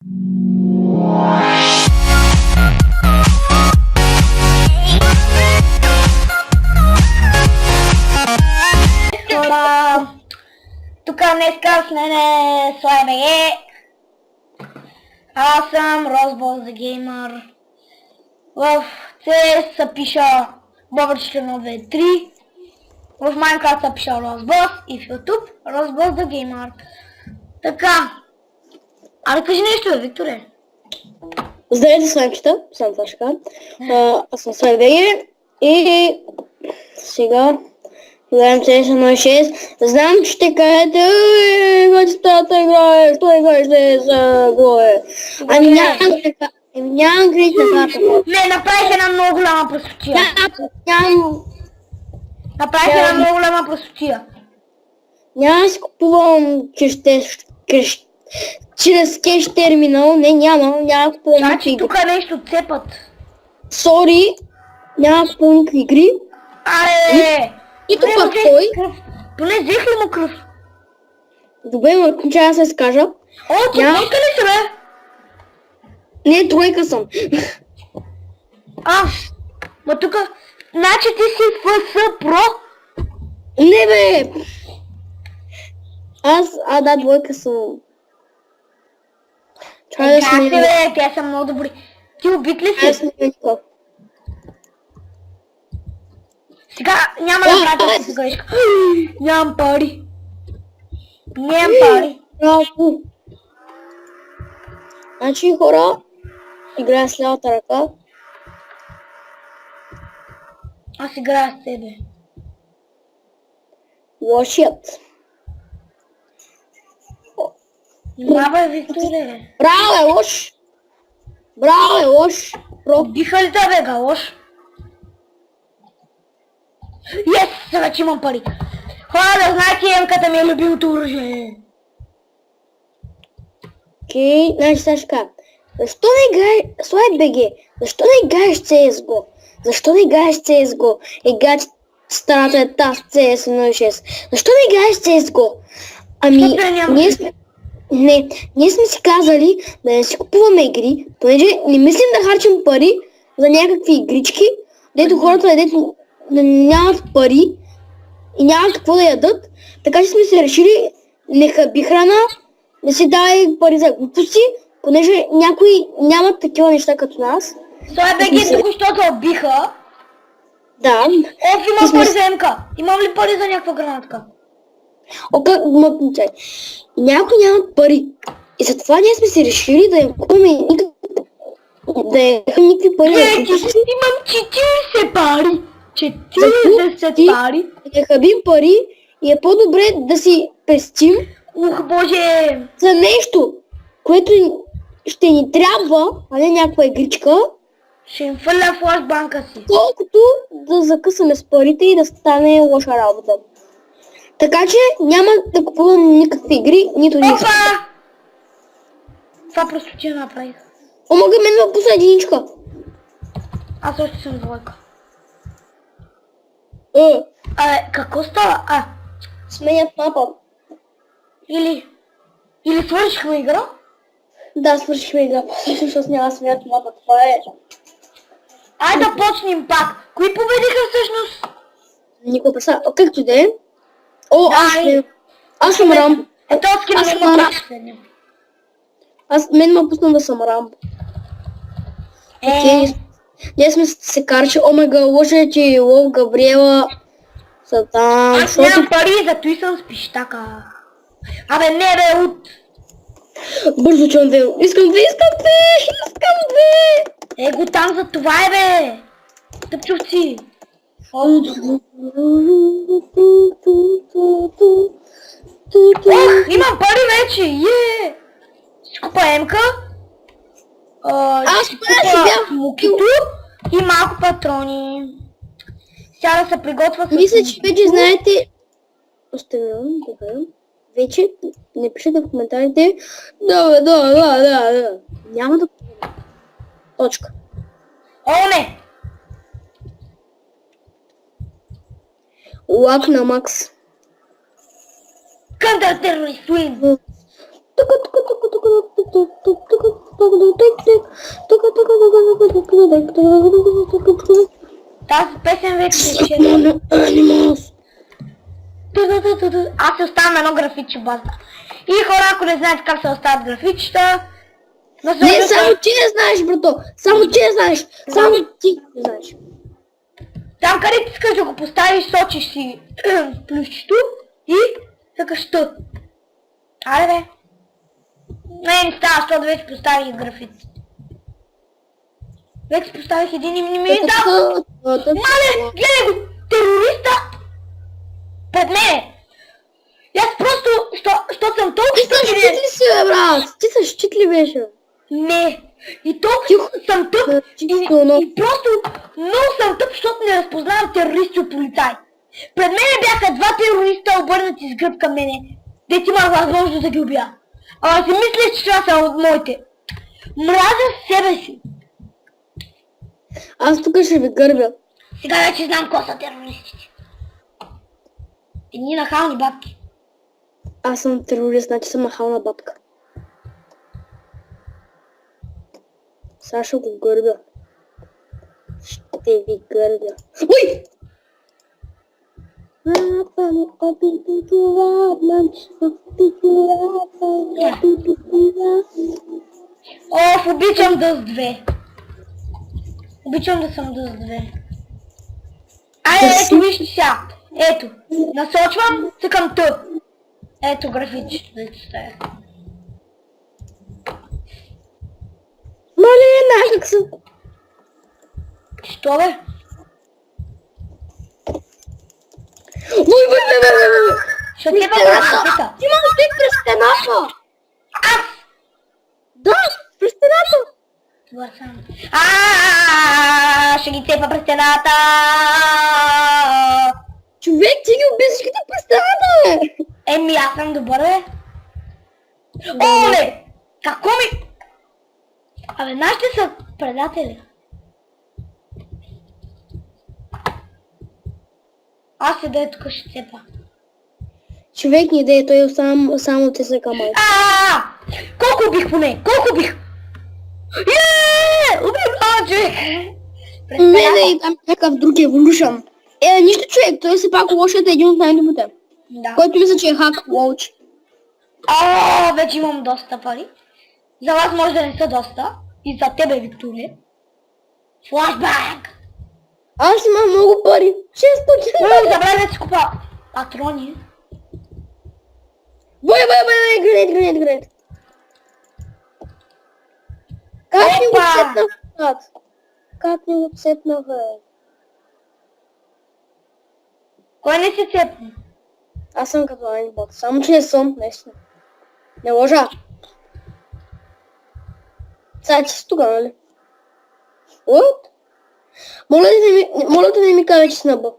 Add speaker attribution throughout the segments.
Speaker 1: Хора, тук днеска с мене SlyBG. Аз съм Roseball the Gamer. В CS се пиша Bobber1423. В Minecraft се пиша Roseball и в YouTube Roseball the Gamer. Така. Да кажи нещо, Викторе.
Speaker 2: Здравейте, слаймчета, съм Фашка. Аз съм SlyBG и сега играем CS 1.6. Знам, че ще кажете, гостата играеш, той играеш CS, гое. Ами нямам крит на карта.
Speaker 1: Не, направих една много голяма пръстотия.
Speaker 2: Нямам...
Speaker 1: Направих една много голяма пръстотия.
Speaker 2: Няма да си купувам чрез кеш терминал. Не, няма да купувам никакви игри.
Speaker 1: Тук нещо цепат.
Speaker 2: Сори, няма да купувам никакви игри.
Speaker 1: Аре!
Speaker 2: И тук пък той.
Speaker 1: Поне взех ли му кръв?
Speaker 2: Добре, но че аз се скажа.
Speaker 1: О, тройка ли са, бе?
Speaker 2: Не, тройка съм.
Speaker 1: Ма тука... Значи ти си FS Pro?
Speaker 2: Не, бе! Да, двойка съм.
Speaker 1: Как се, бе? Те са много добри. Ти убит ли си?
Speaker 2: Аз не никакъв.
Speaker 1: Сега няма да правя тази грешка. Нямам пари. Нямам пари.
Speaker 2: Браво! Значи, хора, играя с лявата ръка.
Speaker 1: Аз играя с тебе.
Speaker 2: Лошият.
Speaker 1: Браво, Викторе.
Speaker 2: Браво е лош! Браво е лош!
Speaker 1: Биха ли тебе, галош? Yes, сега че имам пари. Хора, да знаете, емката ми е любимото оръжие.
Speaker 2: Окей, значи сега ще кажа. Защо не играеш... SlyBG, защо не играеш CSGO? Защо не играеш CSGO? Играеш старата е таз CS 1.6. Защо не играеш CSGO? Ами, ние сме си казали да не си купуваме игри, понеже не мислим да харчим пари за някакви игрички, дето хората нямат пари и нямат какво да ядат, така че сме се решили не хаби храна, не си дай пари за глупости, понеже някои нямат такива неща като нас.
Speaker 1: SlyBG току-що те убиха.
Speaker 2: Да.
Speaker 1: Имам пари за МК. Имам ли пари за някаква гранатка?
Speaker 2: Някои нямат пари. И затова ние сме си решили да им купим никакви пари.
Speaker 1: Имам 40 пари. 40 пари.
Speaker 2: Да хабим пари и е по-добре да си пестим.
Speaker 1: Ух, боже!
Speaker 2: За нещо, което ще ни трябва, а не някаква игричка.
Speaker 1: Ще им фърля флашбанка си.
Speaker 2: Колкото да закъсаме с парите и да стане лоша работа. Така че няма да купувам никакви игри, нито нищо.
Speaker 1: Опа! Това просто ти направих.
Speaker 2: Мога мен да пусна единичка.
Speaker 1: Аз още съм двойка. Какво става?
Speaker 2: Сменят мапа.
Speaker 1: Или свършихме игра?
Speaker 2: Да, свършихме игра. Защото няма да сменят мапа. Това е...
Speaker 1: Айде да почнем пак. Кои победиха всъщност?
Speaker 2: Никога представя. Както да е. Аз съм Рамбо.
Speaker 1: Ето скин не ме прави.
Speaker 2: Мен ме пусна да съм Рамбо. Ние сме се карчи, омега, лоша ти, Лов, Габриела, са там.
Speaker 1: Аз нямам пари, зато и съм с пищака. Абе, не бе,
Speaker 2: Бързо чувам две. Искам две!
Speaker 1: Его там за това е, бе! Тъпчовци! Имам пари вече! Ще купа емка.
Speaker 2: Аз
Speaker 1: ще купа мукито и малко патрони. Сега да се приготвя с...
Speaker 2: Мисля, че вече знаете... Оставям, добре. Вече не пишете в коментарите. Да. Няма да... Точка.
Speaker 1: Не!
Speaker 2: Лак на Макс.
Speaker 1: Counter Terrorist Win! Тази песен вече се че...
Speaker 2: Animals.
Speaker 1: Аз се оставям едно графиче база. И хора, ако не знаете как се оставят графичета...
Speaker 2: Не, само ти не знаеш, брато. Само ти не знаеш. Само ти не знаеш.
Speaker 1: Там където искаш да го поставиш, сочиш си плюсчето и сакаш тъ. Айде бе. Не става, защото вече поставих графици. Вече поставих един и ми дал. Мале, гледай го, терориста пред мене. И аз просто, защото съм толкова
Speaker 2: Ти са щит ли си, бе, брат? Ти са щит ли беше, бе?
Speaker 1: Не. И толкова съм тъп. И просто много съм тъп, защото не разпознавам терористи от полицай. Пред мене бяха два терориста обърнати с гръб към мене. Дето имах възможност да ги убия. Ама си мислех, че това са от моите. Мразя себе си.
Speaker 2: Аз тук ще ви гърбя.
Speaker 1: Сега вече знам кои са терористите. Едни нахални бабки.
Speaker 2: Аз съм терорист, значи съм нахална бабка. Сега ще го гърбя. Ще ви гърбя. Ой!
Speaker 1: Оф, обичам Dust 2. Обичам да съм Dust 2. Айде, ето вижте сега. Ето, насочвам, цъкам тъп. Ето графичето, дето стая.
Speaker 2: Мале, някак съм.
Speaker 1: Що бе?
Speaker 2: Ой.
Speaker 1: Що ти бе?
Speaker 2: Имам вик през стената.
Speaker 1: Аз!
Speaker 2: Да, през стената.
Speaker 1: Това съм. Ще ги цепа през стената!
Speaker 2: Човек, ти ги уби всичките през стената, бе.
Speaker 1: Еми, аз съм добър, бе. Оле! Какво ми... Абе, нашите са предатели. Аз седа тук ще цепа.
Speaker 2: Човек не дей, той само те се камай.
Speaker 1: Колко убих поне? Колко убих? Убих! Човек!
Speaker 2: Не, там някакъв друг еволюшън. Нищо човек, той все пак лошият е един от най-добрите.
Speaker 1: Да.
Speaker 2: Който мисля, че е хак лоуч.
Speaker 1: Вече имам доста пари. За вас може да не са доста. И за тебе, Виктория. Флашбак!
Speaker 2: Аз имам много пари. 600.
Speaker 1: Забравя да си купа патрони.
Speaker 2: Бой, гранит. Как ни го цепнаха, брат? Как ни го цепнаха,
Speaker 1: Кой не си цепна?
Speaker 2: Аз съм като айнбот, само че не съм, наистина. Не лъжа. Сега че си тук, нали? What? Моля да не ми кажа, че си на Б.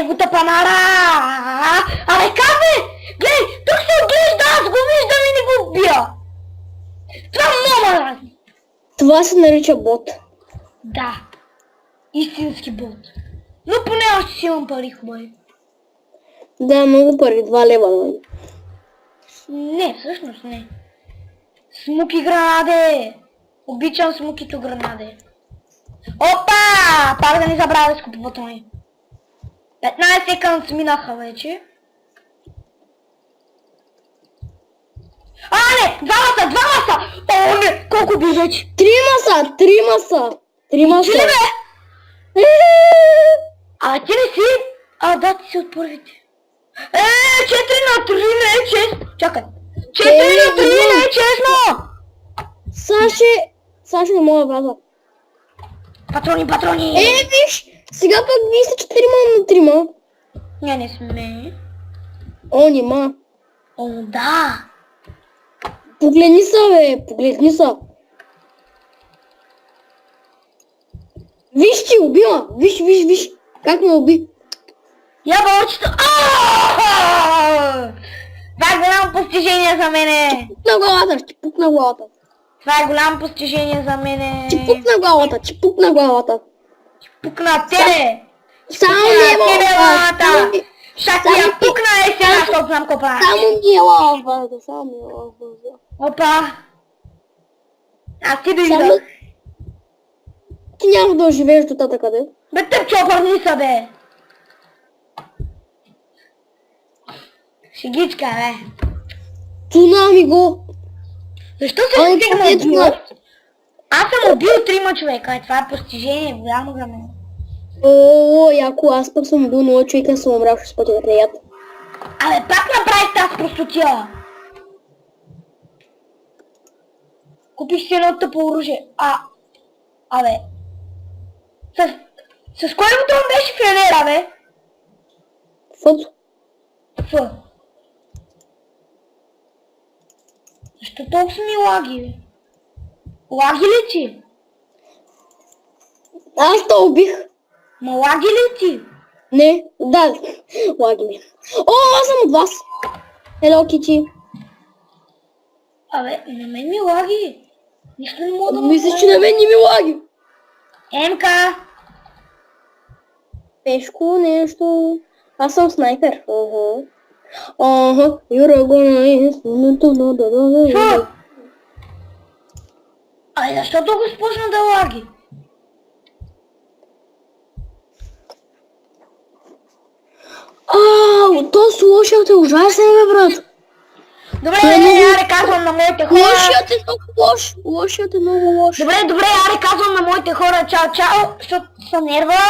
Speaker 1: Го тъпанара! Абе, как бе? Гледай, тук се отглежда, аз го виждам и не го убия! Това много разни!
Speaker 2: Това се нарича бот.
Speaker 1: Да, истински бот. Но поне още си имам пари хубави.
Speaker 2: Да, много пари, 2 лева, нали?
Speaker 1: Не, всъщност не. Смуки гранаде! Обичам смукито гранаде. Опа! Пак да не забравя да скупя патрони. 15 секунд минаха вече. Не! Двама са! О, не! Колко би вече?
Speaker 2: 3 са!
Speaker 1: Ти ли бе? Ти не си? Да, ти си от първите. 4 на 3 не е честно. Чакай. 4 на 3 не е честно.
Speaker 2: Саше не мога да вляза.
Speaker 1: Патрони.
Speaker 2: Виж! Сега пък вие сте 4 на 3.
Speaker 1: Не сме.
Speaker 2: Нима.
Speaker 1: Да.
Speaker 2: Погледни са, бе, погледни са. Виж, ти убила. Виж. Как ме уби?
Speaker 1: Ябълчето. Това е голямо постижение за мене.
Speaker 2: Ще пукна главата.
Speaker 1: Това е голямо постижение за мене.
Speaker 2: Ще пукна главата.
Speaker 1: Пукна тебе.
Speaker 2: Само не главата.
Speaker 1: Ще ти я пукна е сега, защото знам какво правя.
Speaker 2: Само ми е лавата, само ми е лавата.
Speaker 1: Опа. Аз ти
Speaker 2: Само...
Speaker 1: дойдох.
Speaker 2: Ти няма да живееш до тата къде.
Speaker 1: Бе, тъп чопърни са, бе. Шегичка, бе.
Speaker 2: Цунами го.
Speaker 1: Защо се
Speaker 2: Ай,
Speaker 1: стигна
Speaker 2: къде
Speaker 1: от
Speaker 2: цунами?
Speaker 1: живот? Аз съм убил 3 човека. Това е постижение голямо за мен.
Speaker 2: О, яко, аз пък съм бил 0 човека, съм умрял 6 пъти да прият.
Speaker 1: Абе, пак направих тази простотия. Купих си едно тъпо оръжие. Абе. С кой бутон беше фенера, бе?
Speaker 2: Фото.
Speaker 1: Ф. Защо толкова ми лаги, бе? Лаги ли ти?
Speaker 2: Аз те убих.
Speaker 1: Ма лаги ли ти?
Speaker 2: Не, да, лаги ми. О, аз съм от вас. Hello, Кичи.
Speaker 1: Абе, на мен ми лаги. Нищо не мога да
Speaker 2: Мислиш, че на мен не ми лаги.
Speaker 1: Емка!
Speaker 2: Пешко нещо. Аз съм снайпер. Ага, Юра го на
Speaker 1: Фу! Абе, защо толкова спочна да лаги?
Speaker 2: То слушат е ужасен, бе, брат.
Speaker 1: Добре, аре казвам на моите хора.
Speaker 2: Лошият е много лош. Лошият е много лош.
Speaker 1: Добре, аре казвам на моите хора чао, защото се нерва.